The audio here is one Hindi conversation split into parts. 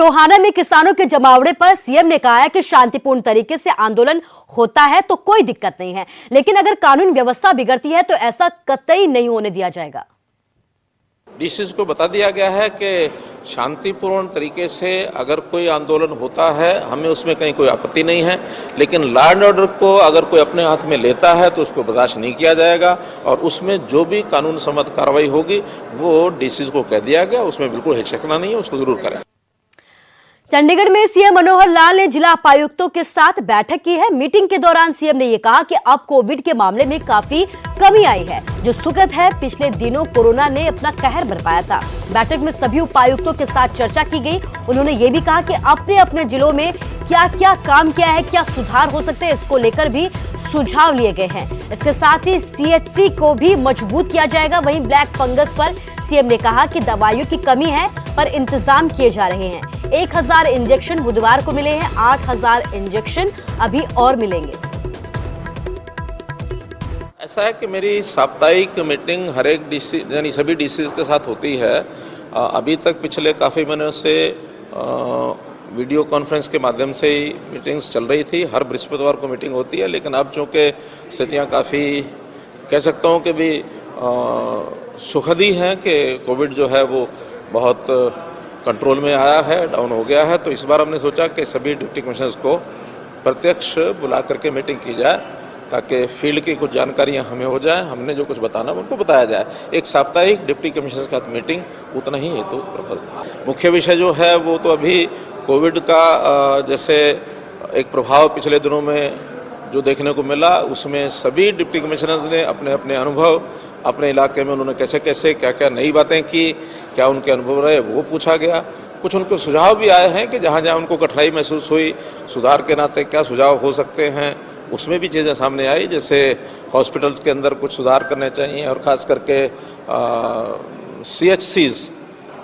टोहाना में किसानों के जमावड़े पर सीएम ने कहा है कि शांतिपूर्ण तरीके से आंदोलन होता है तो कोई दिक्कत नहीं है, लेकिन अगर कानून व्यवस्था बिगड़ती है तो ऐसा कतई नहीं होने दिया जाएगा। डीसीज को बता दिया गया है कि शांतिपूर्ण तरीके से अगर कोई आंदोलन होता है हमें उसमें कहीं कोई आपत्ति नहीं है, लेकिन लॉ एंड ऑर्डर को अगर कोई अपने हाथ में लेता है तो उसको बर्दाश्त नहीं किया जाएगा और उसमें जो भी कानून सम्मत कार्रवाई होगी वो डीसीज को कह दिया गया, उसमें बिल्कुल हिचकना नहीं है, उसको जरूर करें। चंडीगढ़ में सीएम मनोहर लाल ने जिला उपायुक्तों के साथ बैठक की है। मीटिंग के दौरान सीएम ने यह कहा कि अब कोविड के मामले में काफी कमी आई है, जो सुखद है। पिछले दिनों कोरोना ने अपना कहर बरपाया था। बैठक में सभी उपायुक्तों के साथ चर्चा की गई। उन्होंने ये भी कहा कि अपने अपने जिलों में क्या क्या काम किया है, क्या सुधार हो सकते हैं, इसको लेकर भी सुझाव लिए गए हैं। इसके साथ ही सीएचसी को भी मजबूत किया जाएगा। वहीं ब्लैक फंगस पर सीएम ने कहा कि दवाइयों की कमी है पर इंतजाम किए जा रहे हैं। 1000 इंजेक्शन बुधवार को मिले हैं, 8000 इंजेक्शन अभी और मिलेंगे। ऐसा है कि मेरी साप्ताहिक मीटिंग हर एक डीसी यानी सभी डीसीज के साथ होती है। अभी तक पिछले काफ़ी महीनों से वीडियो कॉन्फ्रेंस के माध्यम से ही मीटिंग्स चल रही थी। हर बृहस्पतिवार को मीटिंग होती है, लेकिन अब चूँकि स्थितियाँ काफ़ी कह सकता हूँ कि भी सुखद ही हैं कि कोविड जो है वो बहुत कंट्रोल में आया है, डाउन हो गया है, तो इस बार हमने सोचा कि सभी डिप्टी कमिश्नर्स को प्रत्यक्ष बुला करके मीटिंग की जाए ताकि फील्ड की कुछ जानकारियां हमें हो जाए, हमने जो कुछ बताना उनको बताया जाए। एक साप्ताहिक डिप्टी कमिश्नर्स का मीटिंग उतना ही हेतु प्रपंच था। मुख्य विषय जो है वो तो अभी कोविड का जैसे एक प्रभाव पिछले दिनों में जो देखने को मिला, उसमें सभी डिप्टी कमिश्नर्स ने अपने अपने अनुभव अपने इलाके में उन्होंने कैसे कैसे क्या क्या नई बातें की, क्या उनके अनुभव रहे वो पूछा गया। कुछ उनके सुझाव भी आए हैं कि जहाँ जहाँ उनको कठिनाई महसूस हुई, सुधार के नाते क्या सुझाव हो सकते हैं, उसमें भी चीज़ें सामने आई। जैसे हॉस्पिटल्स के अंदर कुछ सुधार करने चाहिए और ख़ास करके CHCs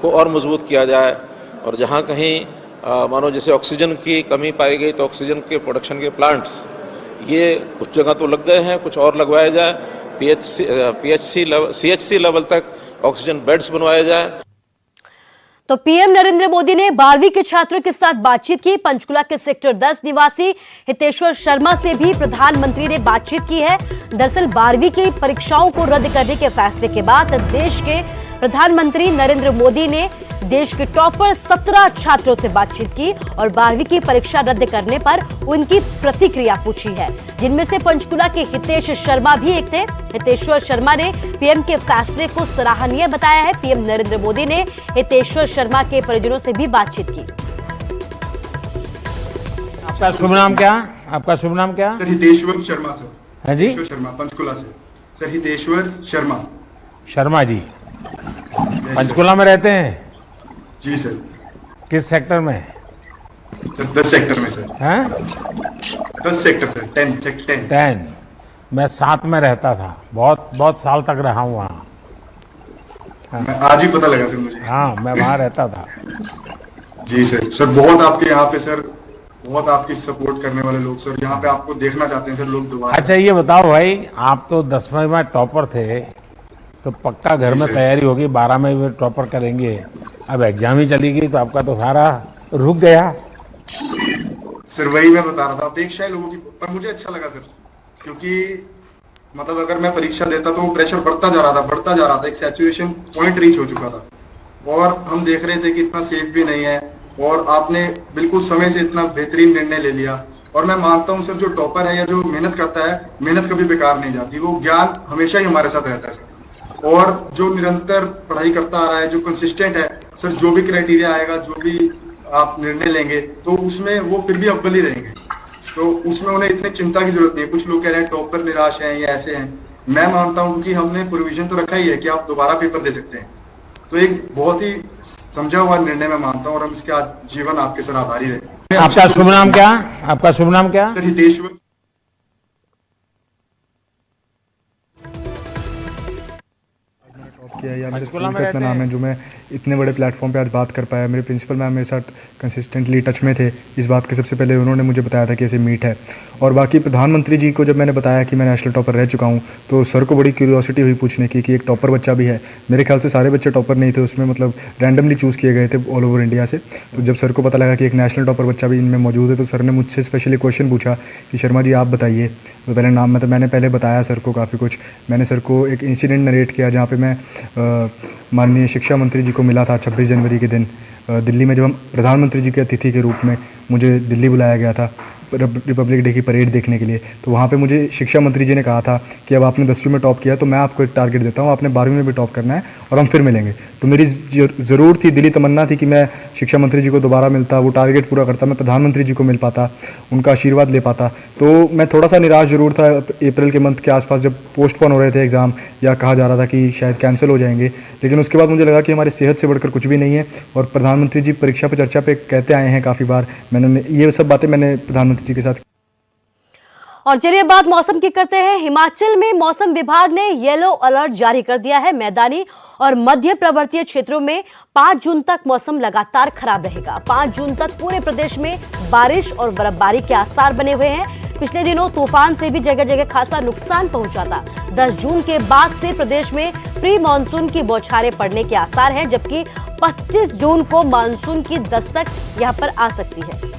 को और मजबूत किया जाए, और जहाँ कहीं मानो जैसे ऑक्सीजन की कमी पाई गई तो ऑक्सीजन के प्रोडक्शन के प्लांट्स ये कुछ जगह तो लग गए हैं, कुछ और लगवाए जाए। CHC लेवल तक ऑक्सीजन बेड्स बनवाए जाए। तो पीएम नरेंद्र मोदी ने 12वीं के छात्रों के साथ बातचीत की। पंचकुला के सेक्टर 10 निवासी हितेश्वर शर्मा से भी प्रधानमंत्री ने बातचीत की है। दरअसल 12वीं की परीक्षाओं को रद्द करने के फैसले के बाद देश के प्रधानमंत्री नरेंद्र मोदी ने देश के टॉपर 17 छात्रों से बातचीत की और 12वीं की परीक्षा रद्द करने पर उनकी प्रतिक्रिया पूछी है, जिनमें से पंचकुला के हितेश शर्मा भी एक थे। हितेश्वर शर्मा ने पीएम के फैसले को सराहनीय बताया है। पीएम नरेंद्र मोदी ने हितेश्वर शर्मा के परिजनों से भी बातचीत की। आपका शुभ नाम क्या? आपका शुभ नाम क्या? Sir Hiteshwar Sharma sir. है जी? हितेश्वर शर्मा पंचकुला से। सर हितेश्वर शर्मा। शर्मा जी पंचकुला में रहते हैं? जी सर। किस सेक्टर में? सर 10 सेक्टर में सर। हैं? 10 सेक्टर सर, 10 सेक्टर 10। मैं 7 में रहता था, बहुत साल तक रहा हूँ वहाँ। आज ही पता लगा सर मुझे। हाँ, मैं वहाँ रहता था। जी सर। सर बहुत आपके यहाँ पे सर, बहुत आपकी सपोर्ट करने वाले लोग सर यहाँ पे आपको देखना चाहते हैं सर लोग दोबारा। अच्छा ये बताओ भाई, आप तो 10वीं में टॉपर थे, तो पक्का घर में तैयारी होगी, 12 में भी टॉपर करेंगे। अब एग्जाम ही चली गई तो आपका तो सारा रुक गया। सर वही मैं बता रहा था, अपेक्षाएं लोगों की, पर मुझे अच्छा लगा सर, क्योंकि मतलब अगर मैं परीक्षा देता तो प्रेशर बढ़ता जा रहा था, एक सैचुरेशन पॉइंट रीच हो चुका था और हम देख रहे थे कि इतना सेफ भी नहीं है, और आपने बिल्कुल समय से इतना बेहतरीन निर्णय ले लिया। और मैं मानता हूं सर, जो टॉपर है या जो मेहनत करता है, मेहनत कभी बेकार नहीं जाती, वो ज्ञान हमेशा ही हमारे साथ रहता है सर। और जो निरंतर पढ़ाई करता आ रहा है, जो कंसिस्टेंट है सर, जो भी क्राइटेरिया आएगा, जो भी आप निर्णय लेंगे तो उसमें वो फिर भी अव्वल ही रहेंगे, तो उसमें उन्हें इतनी चिंता की जरूरत नहीं है। कुछ लोग कह रहे हैं टॉपर निराश हैं या ऐसे हैं, मैं मानता हूं कि हमने प्रोविजन तो रखा ही है कि आप दोबारा पेपर दे सकते हैं, तो एक बहुत ही समझा हुआ निर्णय मैं मानता हूं और हम इसके आज जीवन आपके सर आभारी रहे। आपका शुभ नाम क्या? आपका शुभ नाम क्या? सर हितेश्वर। किया या मेरे पंचकुला स्कूल में का इतना रहते नाम हैं। है जो मैं इतने बड़े प्लेटफॉर्म पे आज बात कर पाया। मेरे प्रिंसिपल मैम मेरे साथ कंसिस्टेंटली टच में थे इस बात के, सबसे पहले उन्होंने मुझे बताया था कि ऐसे मीट है। और बाकी प्रधानमंत्री जी को जब मैंने बताया कि मैं नेशनल टॉपर रह चुका हूँ तो सर को बड़ी क्यूरियोसिटी हुई पूछने की कि एक टॉपर बच्चा भी है। मेरे ख्याल से सारे बच्चे टॉपर नहीं थे उसमें, मतलब रैंडमली चूज़ किए गए थे ऑल ओवर इंडिया से। तो जब सर को पता लगा कि एक नेशनल टॉपर बच्चा भी इनमें मौजूद है तो सर ने मुझसे स्पेशली क्वेश्चन पूछा कि शर्मा जी आप बताइए। तो पहले नाम मतलब मैंने पहले बताया सर को काफ़ी कुछ। मैंने सर को एक इंसिडेंट नरेट किया जहाँ पे मैं माननीय शिक्षा मंत्री जी को मिला था 26 जनवरी के दिन दिल्ली में, जब हम प्रधानमंत्री जी के अतिथि के रूप में मुझे दिल्ली बुलाया गया था रिपब्लिक डे की परेड देखने के लिए। तो वहाँ पे मुझे शिक्षा मंत्री जी ने कहा था कि अब आपने 10वीं में टॉप किया तो मैं आपको एक टारगेट देता हूँ, आपने 12वीं में भी टॉप करना है और हम फिर मिलेंगे। तो मेरी ज़रूर थी, दिली तमन्ना थी कि मैं शिक्षा मंत्री जी को दोबारा मिलता, वो टारगेट पूरा करता, मैं प्रधानमंत्री जी को मिल पाता, उनका आशीर्वाद ले पाता। तो मैं थोड़ा सा निराश ज़रूर था अप्रैल के मंथ के आसपास जब पोस्टपोन हो रहे थे एग्ज़ाम या कहा जा रहा था कि शायद कैंसिल हो जाएंगे। लेकिन उसके बाद मुझे लगा कि हमारी सेहत से बढ़कर कुछ भी नहीं है। और प्रधानमंत्री जी परीक्षा पर चर्चा पे कहते आए हैं काफ़ी बार, मैंने ये सब बातें मैंने प्रधानमंत्री जी के साथ। और चलिए बात मौसम की करते हैं। हिमाचल में मौसम विभाग ने येलो अलर्ट जारी कर दिया है। मैदानी और मध्य पर्वतीय क्षेत्रों में 5 जून तक मौसम लगातार खराब रहेगा। 5 जून तक पूरे प्रदेश में बारिश और बर्फबारी के आसार बने हुए हैं। पिछले दिनों तूफान से भी जगह जगह खासा नुकसान पहुंचा था। 10 जून के बाद से प्रदेश में प्री मानसून की बौछारें पड़ने के आसार हैं, जबकि 25 जून को मानसून की दस्तक यहां पर आ सकती है।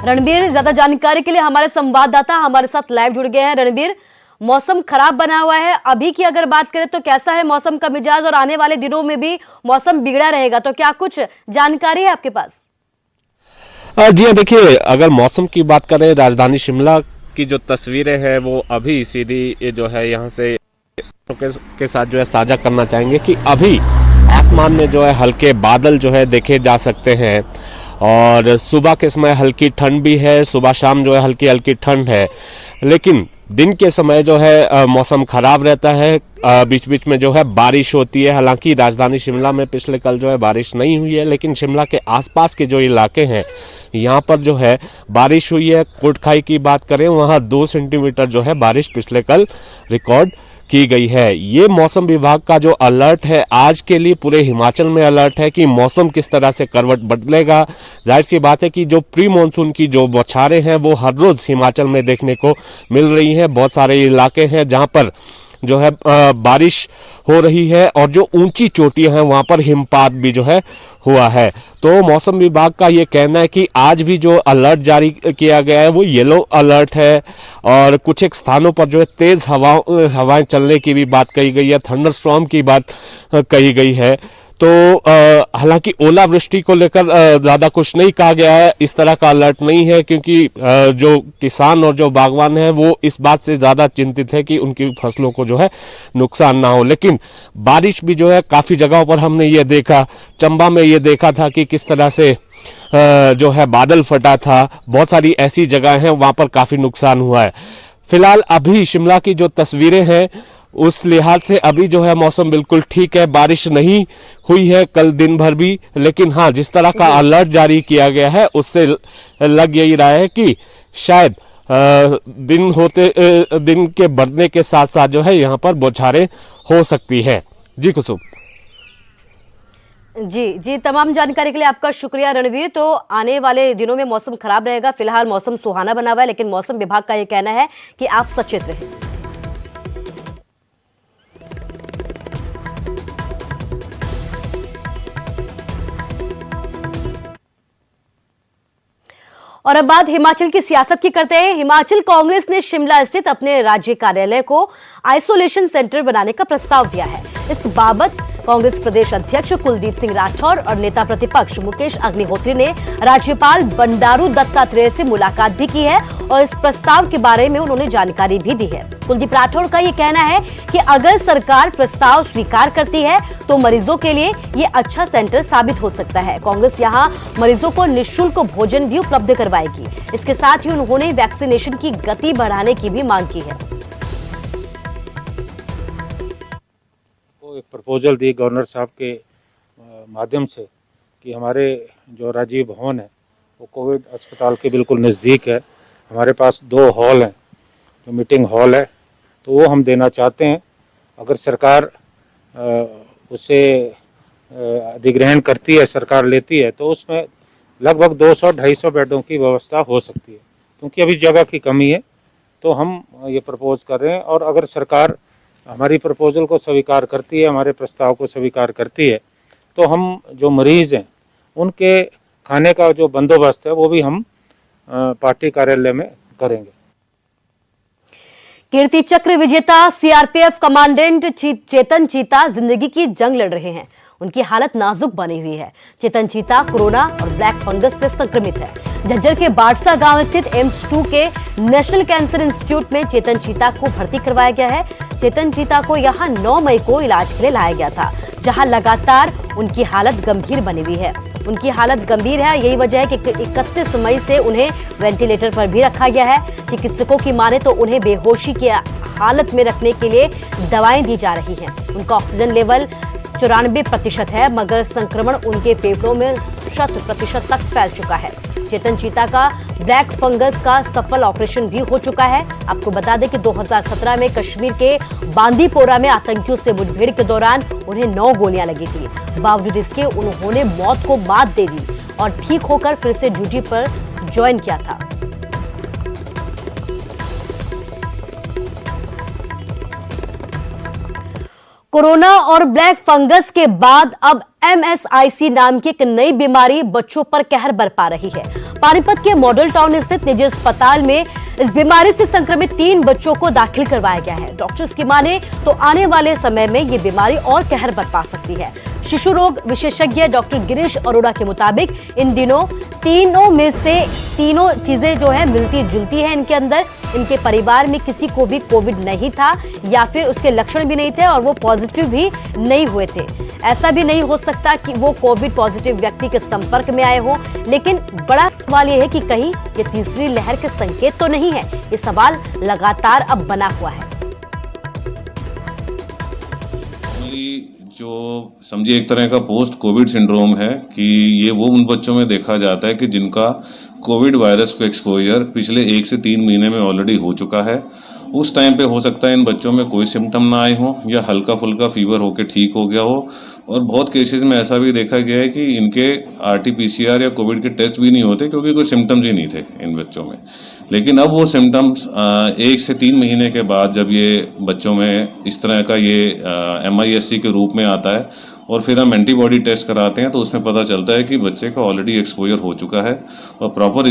रणबीर, ज्यादा जानकारी के लिए हमारे संवाददाता हमारे साथ लाइव जुड़ गए हैं। रणबीर, मौसम खराब बना हुआ है, अभी की अगर बात करें तो कैसा है मौसम का मिजाज, और आने वाले दिनों में भी मौसम बिगड़ा रहेगा, तो क्या कुछ जानकारी है आपके पास? जी हाँ, देखिए अगर मौसम की बात करें, राजधानी शिमला की जो तस्वीरें हैं वो अभी सीधी जो है यहाँ से के साथ जो है साझा करना चाहेंगे कि अभी आसमान में जो है हल्के बादल जो है देखे जा सकते हैं और सुबह के समय हल्की ठंड भी है, सुबह शाम जो है हल्की हल्की ठंड है। लेकिन दिन के समय जो है मौसम खराब रहता है, बीच बीच में जो है बारिश होती है। हालांकि राजधानी शिमला में पिछले कल जो है बारिश नहीं हुई है, लेकिन शिमला के आसपास के जो इलाके हैं यहाँ पर जो है बारिश हुई है। कोटखाई की बात करें, वहाँ 2 सेंटीमीटर जो है बारिश पिछले कल रिकॉर्ड की गई है। ये मौसम विभाग का जो अलर्ट है आज के लिए पूरे हिमाचल में अलर्ट है कि मौसम किस तरह से करवट बदलेगा। जाहिर सी बात है कि जो प्री मानसून की जो बौछारें हैं वो हर रोज हिमाचल में देखने को मिल रही हैं। बहुत सारे इलाके हैं जहां पर जो है बारिश हो रही है और जो ऊंची चोटियां हैं वहां पर हिमपात भी जो है हुआ है। तो मौसम विभाग का ये कहना है कि आज भी जो अलर्ट जारी किया गया है वो येलो अलर्ट है और कुछ एक स्थानों पर जो है तेज हवाएं चलने की भी बात कही गई है, थंडरस्टॉर्म की बात कही गई है। तो हालांकि ओलावृष्टि को लेकर ज्यादा कुछ नहीं कहा गया है, इस तरह का अलर्ट नहीं है, क्योंकि जो किसान और जो बागवान हैं वो इस बात से ज्यादा चिंतित है कि उनकी फसलों को जो है नुकसान ना हो। लेकिन बारिश भी जो है काफी जगहों पर हमने ये देखा, चंबा में ये देखा था कि किस तरह से जो है बादल फटा था। बहुत सारी ऐसी जगह हैं वहां पर काफी नुकसान हुआ है। फिलहाल अभी शिमला की जो तस्वीरें हैं उस लिहाज से अभी जो है मौसम बिल्कुल ठीक है, बारिश नहीं हुई है कल दिन भर भी। लेकिन हाँ, जिस तरह का अलर्ट जारी किया गया है उससे लग यही रहा है कि शायद दिन के बढ़ने के साथ साथ जो है यहाँ पर बौछारें हो सकती है। जी कुसुम। जी, तमाम जानकारी के लिए आपका शुक्रिया रणवीर। तो आने वाले दिनों में मौसम खराब रहेगा, फिलहाल मौसम सुहाना बना हुआ है, लेकिन मौसम विभाग का यह कहना है कि आप सचेत रहें। और अब बात हिमाचल की सियासत की करते हैं। हिमाचल कांग्रेस ने शिमला स्थित अपने राज्य कार्यालय को आइसोलेशन सेंटर बनाने का प्रस्ताव दिया है। इस बाबत कांग्रेस प्रदेश अध्यक्ष कुलदीप सिंह राठौर और नेता प्रतिपक्ष मुकेश अग्निहोत्री ने राज्यपाल बंडारू दत्तात्रेय से मुलाकात भी की है और इस प्रस्ताव के बारे में उन्होंने जानकारी भी दी है। कुलदीप राठौर का ये कहना है कि अगर सरकार प्रस्ताव स्वीकार करती है तो मरीजों के लिए ये अच्छा सेंटर साबित हो सकता है। कांग्रेस यहाँ मरीजों को निःशुल्क भोजन भी उपलब्ध करवाएगी। इसके साथ ही उन्होंने वैक्सीनेशन की गति बढ़ाने की भी मांग की है। एक प्रपोजल दी गवर्नर साहब के माध्यम से कि हमारे जो राजीव भवन है वो कोविड अस्पताल के बिल्कुल नज़दीक है। हमारे पास 2 हॉल हैं, जो मीटिंग हॉल है, तो वो हम देना चाहते हैं। अगर सरकार उसे अधिग्रहण करती है, सरकार लेती है, तो उसमें लगभग 200-250 बेडों की व्यवस्था हो सकती है। क्योंकि अभी जगह की कमी है, तो हम ये प्रपोज कर रहे हैं। और अगर सरकार हमारी प्रपोजल को स्वीकार करती है, हमारे प्रस्ताव को स्वीकार करती है, तो हम जो मरीज हैं उनके खाने का जो बंदोबस्त है वो भी हम पार्टी कार्यालय में करेंगे। कीर्ति चक्र विजेता सीआरपीएफ कमांडेंट चेतन चीता जिंदगी की जंग लड़ रहे हैं। उनकी हालत नाजुक बनी हुई है। चेतन चीता कोरोना और ब्लैक फंगस से संक्रमित है। झज्जर के बाड़सा गांव स्थित एम्स 2 के नेशनल कैंसर इंस्टीट्यूट में चेतन चीता को भर्ती करवाया गया है। चेतन चीता को यहां 9 मई को इलाज के लिए लाया गया था, जहां लगातार उनकी हालत गंभीर बनी हुई है। उनकी हालत गंभीर है, यही वजह है कि 31 मई से उन्हें वेंटिलेटर पर भी रखा गया है। चिकित्सकों की माने तो उन्हें बेहोशी की हालत में रखने के लिए दवाएं दी जा रही हैं। उनका ऑक्सीजन लेवल 94% है, मगर संक्रमण उनके फेफड़ों में 100% तक फैल चुका है। चेतन चीता का ब्लैक फंगस का सफल ऑपरेशन भी हो चुका है। आपको बता दें कि 2017 में कश्मीर के बांदीपोरा में आतंकियों से मुठभेड़ के दौरान उन्हें 9 गोलियां लगी थी। बावजूद इसके उन्होंने मौत को मात दे दी और ठीक होकर फिर से ड्यूटी पर ज्वाइन किया था। कोरोना और ब्लैक फंगस के बाद अब MSIC नाम की एक नई बीमारी बच्चों पर कहर बरपा रही है। पानीपत के मॉडल टाउन स्थित निजी अस्पताल में इस बीमारी से संक्रमित 3 बच्चों को दाखिल करवाया गया है। डॉक्टर्स की माने तो आने वाले समय में ये बीमारी और कहर बरपा सकती है। शिशु रोग विशेषज्ञ डॉक्टर गिरीश अरोड़ा के मुताबिक इन दिनों तीनों में से तीनों चीजें जो है मिलती जुलती है इनके अंदर। इनके परिवार में किसी को भी कोविड नहीं था या फिर उसके लक्षण भी नहीं थे और वो पॉजिटिव भी नहीं हुए थे। ऐसा भी नहीं हो सकता कि वो कोविड पॉजिटिव व्यक्ति के संपर्क में आए हो। लेकिन बड़ा सवाल ये है कि कहीं ये तीसरी लहर के संकेत तो नहीं है। ये सवाल लगातार अब बना हुआ है। जो समझिए एक तरह का पोस्ट कोविड सिंड्रोम है कि ये वो उन बच्चों में देखा जाता है कि जिनका कोविड वायरस को एक्सपोजर पिछले 1 से 3 महीने में ऑलरेडी हो चुका है। उस टाइम पे हो सकता है इन बच्चों में कोई सिम्टम ना आए हो या हल्का फुल्का फीवर होकर ठीक हो गया हो। और बहुत केसेस में ऐसा भी देखा गया है कि इनके RT-PCR या कोविड के टेस्ट भी नहीं होते क्योंकि कोई सिम्टम्स ही नहीं थे इन बच्चों में। लेकिन अब वो सिम्टम्स 1 से 3 महीने के बाद जब ये बच्चों में इस तरह का ये MISC के रूप में आता है और फिर हम एंटीबॉडी टेस्ट कराते हैं तो उसमें पता चलता है कि बच्चे का ऑलरेडी एक्सपोजर हो चुका है और प्रॉपर